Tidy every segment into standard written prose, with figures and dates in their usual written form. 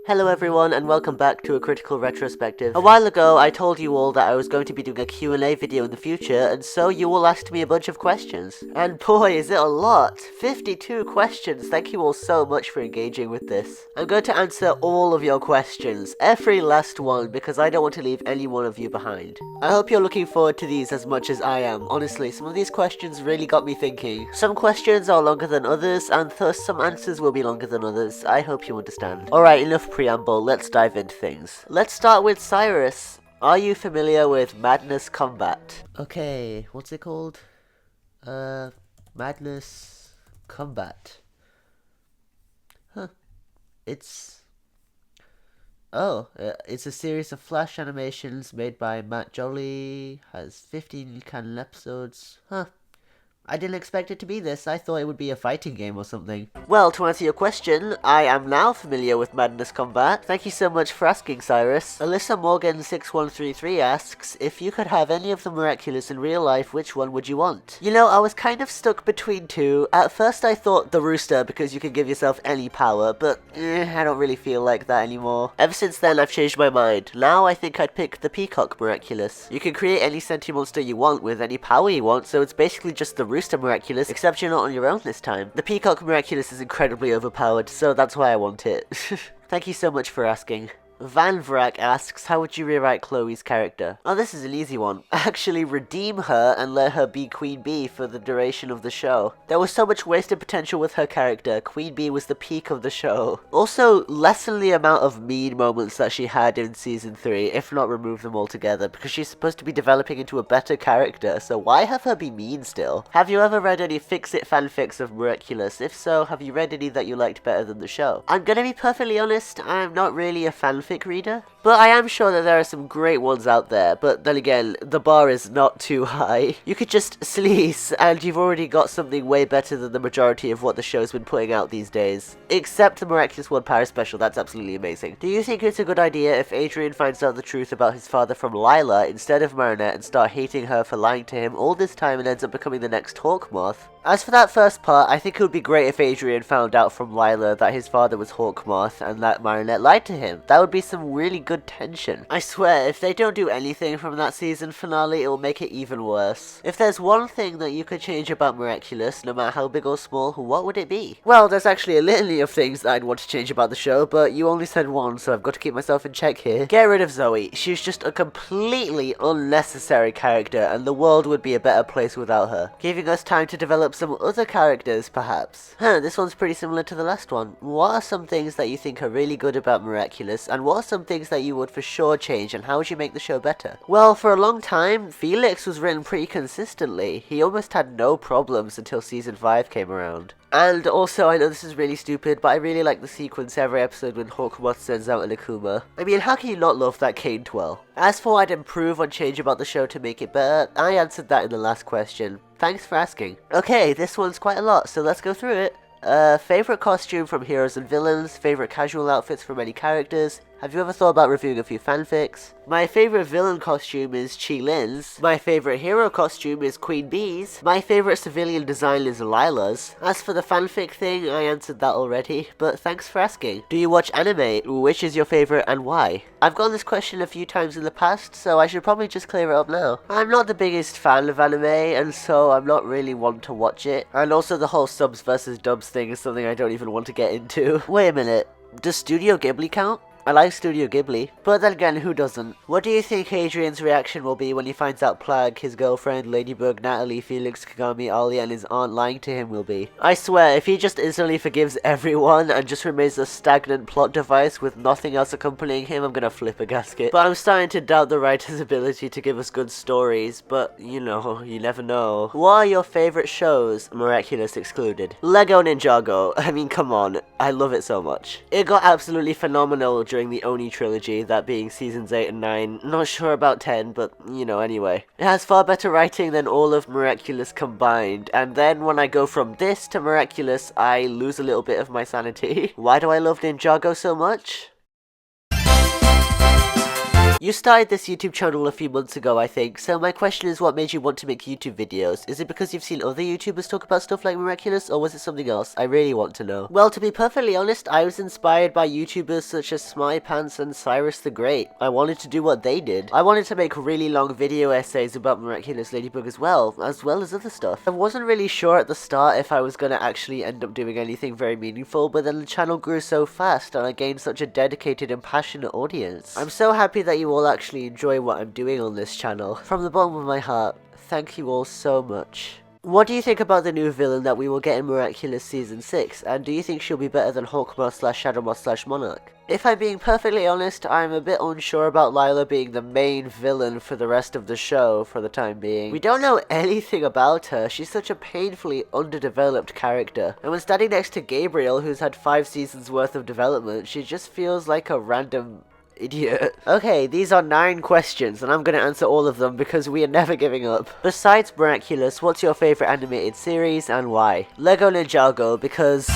Hello everyone and welcome back to a critical retrospective. A while ago I told you all that I was going to be doing a Q&A video in the future, and so you all asked me a bunch of questions. And boy is it a lot! 52 questions, thank you all so much for engaging with this. I'm going to answer all of your questions, every last one, because I don't want to leave any one of you behind. I hope you're looking forward to these as much as I am. Honestly, some of these questions really got me thinking. Some questions are longer than others, and thus some answers will be longer than others. I hope you understand. Alright, enough preamble, let's dive into things. Let's start with Cyrus. Are you familiar with Madness Combat? Okay, what's it called? Madness Combat. Huh. It's a series of flash animations made by Matt Jolly, has 15 canon episodes. Huh. I didn't expect it to be this. I thought it would be a fighting game or something. Well, to answer your question, I am now familiar with Madness Combat. Thank you so much for asking, Cyrus. Alyssa Morgan6133 asks, if you could have any of the Miraculous in real life, which one would you want? You know, I was kind of stuck between two. At first I thought the Rooster, because you can give yourself any power, but I don't really feel like that anymore. Ever since then, I've changed my mind. Now I think I'd pick the Peacock Miraculous. You can create any sentient monster you want with any power you want, so it's basically just the Rooster Miraculous, except you're not on your own this time. The Peacock Miraculous is incredibly overpowered, so that's why I want it. Thank you so much for asking. Van Vrak asks, how would you rewrite Chloe's character? Oh, this is an easy one. Actually redeem her and let her be Queen Bee for the duration of the show. There was so much wasted potential with her character. Queen Bee was the peak of the show. Also, lessen the amount of mean moments that she had in season 3, if not remove them altogether, because she's supposed to be developing into a better character, so why have her be mean still? Have you ever read any fix-it fanfics of Miraculous? If so, have you read any that you liked better than the show? I'm gonna be perfectly honest, I'm not really a fanfic reader, but I am sure that there are some great ones out there, but then again, the bar is not too high. You could just sleaze, and you've already got something way better than the majority of what the show's been putting out these days. Except the Miraculous One Power Special, that's absolutely amazing. Do you think it's a good idea if Adrian finds out the truth about his father from Lila instead of Marinette and start hating her for lying to him all this time and ends up becoming the next Hawkmoth? As for that first part, I think it would be great if Adrian found out from Lila that his father was Hawkmoth and that Marinette lied to him. That would be some really good tension. I swear, if they don't do anything from that season finale, it will make it even worse. If there's one thing that you could change about Miraculous, no matter how big or small, what would it be? Well, there's actually a litany of things that I'd want to change about the show, but you only said one, so I've got to keep myself in check here. Get rid of Zoe. She's just a completely unnecessary character, and the world would be a better place without her. Giving us time to develop some other characters, perhaps. This one's pretty similar to the last one. What are some things that you think are really good about Miraculous, and what are some things that you would for sure change, and how would you make the show better? Well, for a long time, Felix was written pretty consistently. He almost had no problems until season 5 came around. And also, I know this is really stupid, but I really like the sequence every episode when Hawkmoth sends out an Akuma. I mean, how can you not love that cane twirl? As for what I'd improve or change about the show to make it better, I answered that in the last question. Thanks for asking. Okay, this one's quite a lot, so let's go through it. Favorite costume from Heroes and Villains, favorite casual outfits from any characters. Have you ever thought about reviewing a few fanfics? My favorite villain costume is Chi-Lin's. My favorite hero costume is Queen Bee's. My favorite civilian design is Lila's. As for the fanfic thing, I answered that already, but thanks for asking. Do you watch anime? Which is your favorite and why? I've gotten this question a few times in the past, so I should probably just clear it up now. I'm not the biggest fan of anime, and so I'm not really one to watch it. And also the whole subs versus dubs thing is something I don't even want to get into. Wait a minute, does Studio Ghibli count? I like Studio Ghibli, but then again, who doesn't? What do you think Hadrian's reaction will be when he finds out Plague, his girlfriend, Ladybug, Natalie, Felix, Kagami, Alia, and his aunt lying to him will be? I swear, if he just instantly forgives everyone and just remains a stagnant plot device with nothing else accompanying him, I'm gonna flip a gasket. But I'm starting to doubt the writer's ability to give us good stories, but, you know, you never know. What are your favorite shows, Miraculous excluded? Lego Ninjago. I mean, come on, I love it so much. It got absolutely phenomenal during the Oni trilogy, that being seasons 8 and 9. Not sure about 10, but you know, anyway. It has far better writing than all of Miraculous combined, and then when I go from this to Miraculous, I lose a little bit of my sanity. Why do I love Ninjago so much? You started this YouTube channel a few months ago, I think, so my question is, what made you want to make YouTube videos? Is it because you've seen other YouTubers talk about stuff like Miraculous, or was it something else? I really want to know. Well, to be perfectly honest, I was inspired by YouTubers such as Pants and Cyrus the Great. I wanted to do what they did. I wanted to make really long video essays about Miraculous Ladybug as well as other stuff. I wasn't really sure at the start if I was going to actually end up doing anything very meaningful, but then the channel grew so fast and I gained such a dedicated and passionate audience. I'm so happy that you all actually enjoy what I'm doing on this channel. From the bottom of my heart, thank you all so much. What do you think about the new villain that we will get in Miraculous Season 6, and do you think she'll be better than Hawkmoth/Shadowmoth/Monarch? If I'm being perfectly honest, I'm a bit unsure about Lila being the main villain for the rest of the show for the time being. We don't know anything about her. She's such a painfully underdeveloped character. And when standing next to Gabriel, who's had 5 seasons worth of development, she just feels like a random idiot. Okay, these are 9 questions, and I'm gonna answer all of them because we are never giving up. Besides Miraculous, what's your favorite animated series and why? Lego Ninjago, because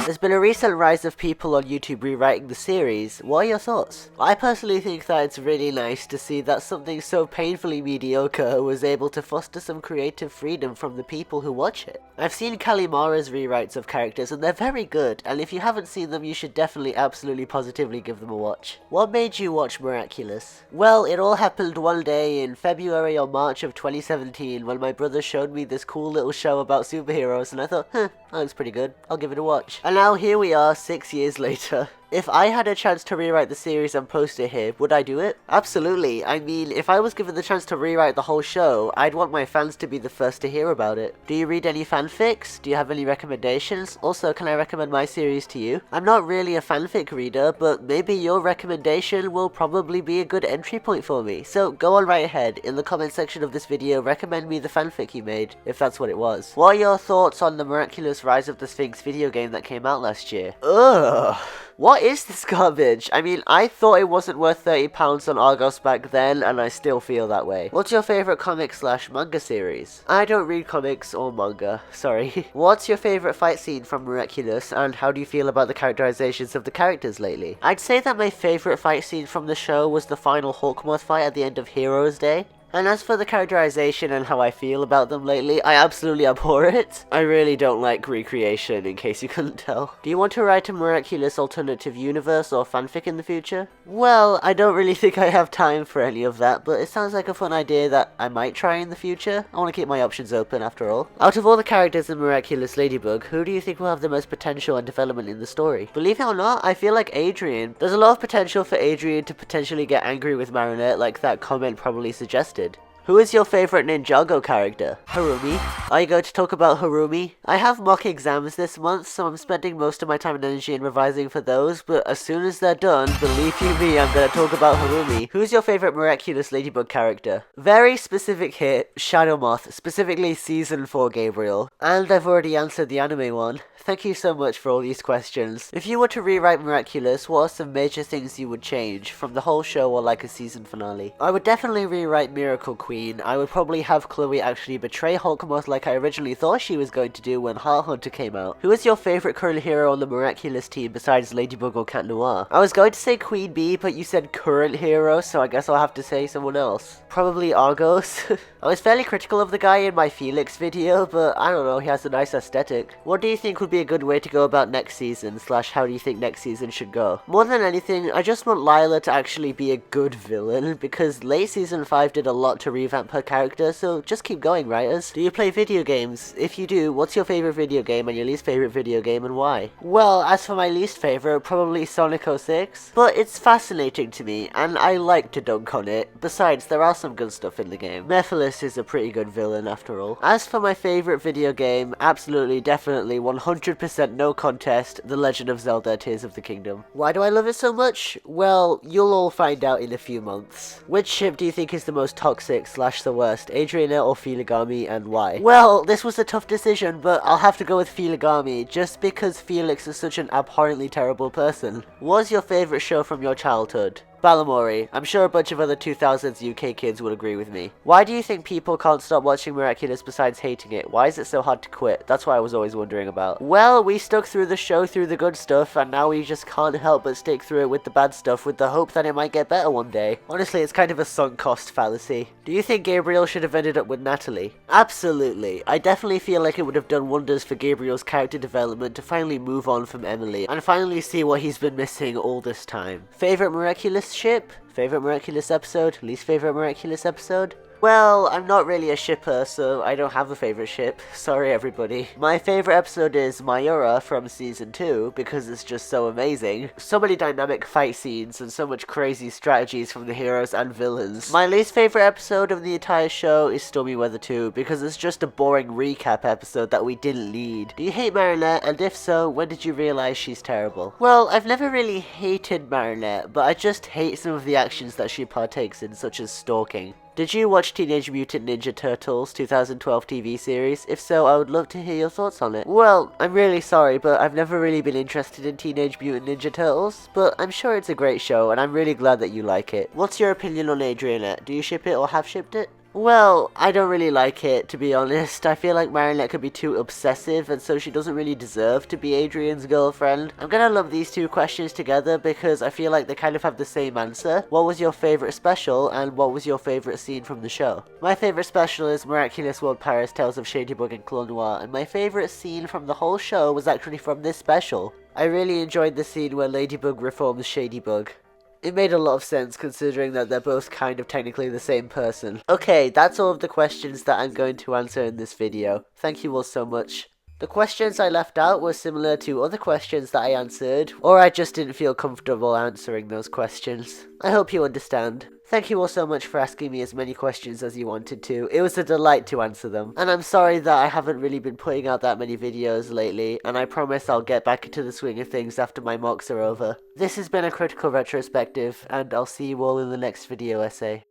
there's been a recent rise of people on YouTube rewriting the series. What are your thoughts? I personally think that it's really nice to see that something so painfully mediocre was able to foster some creative freedom from the people who watch it. I've seen Kalimara's rewrites of characters and they're very good, and if you haven't seen them, you should definitely absolutely positively give them a watch. What made you watch Miraculous? Well, it all happened one day in February or March of 2017 when my brother showed me this cool little show about superheroes and I thought, that looks pretty good, I'll give it a watch. And now here we are 6 years later. If I had a chance to rewrite the series and post it here, would I do it? Absolutely. I mean, if I was given the chance to rewrite the whole show, I'd want my fans to be the first to hear about it. Do you read any fanfics? Do you have any recommendations? Also, can I recommend my series to you? I'm not really a fanfic reader, but maybe your recommendation will probably be a good entry point for me. So go on right ahead. In the comment section of this video, recommend me the fanfic you made, if that's what it was. What are your thoughts on the Miraculous Rise of the Sphinx video game that came out last year? Ugh. What is this garbage? I mean, I thought it wasn't worth £30 on Argos back then, and I still feel that way. What's your favourite comic/manga series? I don't read comics or manga, sorry. What's your favourite fight scene from Miraculous, and how do you feel about the characterizations of the characters lately? I'd say that my favourite fight scene from the show was the final Hawkmoth fight at the end of Heroes Day. And as for the characterization and how I feel about them lately, I absolutely abhor it. I really don't like recreation, in case you couldn't tell. Do you want to write a Miraculous alternative universe or fanfic in the future? Well, I don't really think I have time for any of that, but it sounds like a fun idea that I might try in the future. I want to keep my options open after all. Out of all the characters in Miraculous Ladybug, who do you think will have the most potential and development in the story? Believe it or not, I feel like Adrian. There's a lot of potential for Adrian to potentially get angry with Marinette like that comment probably suggested. Who is your favourite Ninjago character? Harumi. Are you going to talk about Harumi? I have mock exams this month, so I'm spending most of my time and energy in revising for those, but as soon as they're done, believe you me, I'm going to talk about Harumi. Who's your favourite Miraculous Ladybug character? Very specific hit, Shadowmoth, specifically Season 4 Gabriel. And I've already answered the anime one. Thank you so much for all these questions. If you were to rewrite Miraculous, what are some major things you would change, from the whole show or like a season finale? I would definitely rewrite Miracle Queen. I would probably have Chloe actually betray Hawkmoth like I originally thought she was going to do when Heart Hunter came out. Who is your favourite current hero on the Miraculous team besides Ladybug or Cat Noir? I was going to say Queen Bee, but you said current hero, so I guess I'll have to say someone else. Probably Argos. I was fairly critical of the guy in my Felix video, but I don't know, he has a nice aesthetic. What do you think would be a good way to go about next season, / how do you think next season should go? More than anything, I just want Lila to actually be a good villain, because late season 5 did a lot to revamp her character, so just keep going, writers. Do you play video games? If you do, what's your favourite video game and your least favourite video game and why? Well, as for my least favourite, probably Sonic 06, but it's fascinating to me, and I like to dunk on it. Besides, there are some good stuff in the game. Mephiles is a pretty good villain after all. As for my favourite video game, absolutely, definitely, 100% no contest, The Legend of Zelda Tears of the Kingdom. Why do I love it so much? Well, you'll all find out in a few months. Which ship do you think is the most toxic / the worst, Adriana or Feeligami, and why? Well, this was a tough decision, but I'll have to go with Feeligami, just because Felix is such an abhorrently terrible person. What's your favourite show from your childhood? Balamori. I'm sure a bunch of other 2000s UK kids would agree with me. Why do you think people can't stop watching Miraculous besides hating it? Why is it so hard to quit? That's what I was always wondering about. Well, we stuck through the show through the good stuff, and now we just can't help but stick through it with the bad stuff with the hope that it might get better one day. Honestly, it's kind of a sunk cost fallacy. Do you think Gabriel should have ended up with Natalie? Absolutely. I definitely feel like it would have done wonders for Gabriel's character development to finally move on from Emily and finally see what he's been missing all this time. Favorite Miraculous ship? Favorite Miraculous episode? Least favorite Miraculous episode? Well, I'm not really a shipper, so I don't have a favorite ship. Sorry, everybody. My favorite episode is Mayura from Season 2, because it's just so amazing. So many dynamic fight scenes, and so much crazy strategies from the heroes and villains. My least favorite episode of the entire show is Stormy Weather 2, because it's just a boring recap episode that we didn't need. Do you hate Marinette, and if so, when did you realize she's terrible? Well, I've never really hated Marinette, but I just hate some of the actions that she partakes in, such as stalking. Did you watch Teenage Mutant Ninja Turtles 2012 TV series? If so, I would love to hear your thoughts on it. Well, I'm really sorry, but I've never really been interested in Teenage Mutant Ninja Turtles, but I'm sure it's a great show, and I'm really glad that you like it. What's your opinion on Adrianette? Do you ship it or have shipped it? Well, I don't really like it, to be honest. I feel like Marinette could be too obsessive, and so she doesn't really deserve to be Adrian's girlfriend. I'm gonna lump these two questions together because I feel like they kind of have the same answer. What was your favorite special, and what was your favorite scene from the show? My favorite special is Miraculous World Paris Tales of Shadybug and Clone Noir, and my favorite scene from the whole show was actually from this special. I really enjoyed the scene where Ladybug reforms Shadybug. It made a lot of sense considering that they're both kind of technically the same person. Okay, that's all of the questions that I'm going to answer in this video. Thank you all so much. The questions I left out were similar to other questions that I answered, or I just didn't feel comfortable answering those questions. I hope you understand. Thank you all so much for asking me as many questions as you wanted to. It was a delight to answer them. And I'm sorry that I haven't really been putting out that many videos lately, and I promise I'll get back into the swing of things after my mocks are over. This has been a critical retrospective, and I'll see you all in the next video essay.